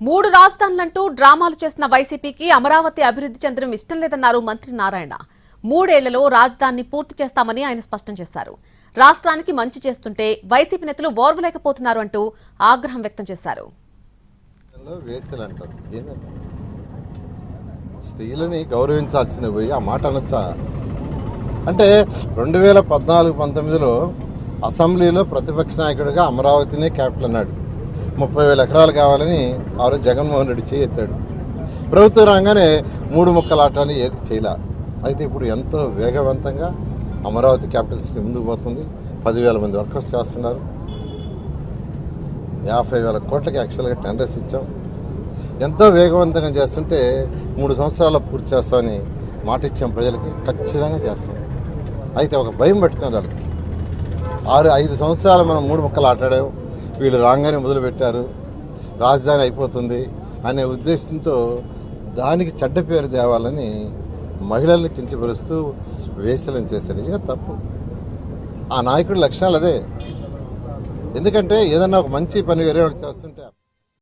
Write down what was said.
మూడు రాజధానులంటూ డ్రామాలు చేసిన వైసీపీకి అమరావతి అభివృద్ధి చెందడం ఇష్టం లేదన్నారు మంత్రి నారాయణ. 3 ఏళ్లలో రాజధానిని పూర్తి చేస్తామని ఆయన స్పష్టం చేశారు. రాష్ట్రానికి మంచి చేస్తుంటే వైసీపీ నేతలు ఓర్వలేకపోతున్నారు అంటూ ఆగ్రహం వ్యక్తం చేశారు. స్త్రీలని గౌరవించాల్సింది పోయి ఆ మాట అనొచ్చా? అంటే 2014-19లో అసెంబ్లీలో ప్రతిపక్ష నాయకుడిగా అమరావతినే క్యాపిటల్ అన్నాడు. 30,000 ఎకరాలు కావాలని ఆ రోజు జగన్మోహన్ రెడ్డి చేయెత్తాడు. ప్రభుత్వం రాగానే 3 ముక్కల ఆటని ఏది చేయలే. అయితే ఇప్పుడు ఎంతో వేగవంతంగా అమరావతి క్యాపిటల్ సిటీ ముందుకు పోతుంది. 10,000 మంది వర్కర్స్ చేస్తున్నారు. 50,000 కోట్లకి యాక్చువల్గా టెండర్స్ ఇచ్చాం. ఎంతో వేగవంతంగా చేస్తుంటే 3 సంవత్సరాల్లో పూర్తి చేస్తామని మాట ఇచ్చాం ప్రజలకి. ఖచ్చితంగా చేస్తాం. అయితే ఒక భయం పట్టుకున్నది వాళ్ళకి. 5 సంవత్సరాలు మనం 3 ముక్కలు ఆటాడాం. వీళ్ళు రాగానే మొదలుపెట్టారు, రాజధాని అయిపోతుంది అనే ఉద్దేశంతో దానికి చెడ్డ పేరు తేవాలని మహిళల్ని కించపరుస్తూ వేసలం చేశారు. నిజంగా తప్పు. ఆ నాయకుడి లక్షణాలు అదే. ఎందుకంటే ఏదన్నా ఒక మంచి పని వేరే వాళ్ళు చేస్తుంటే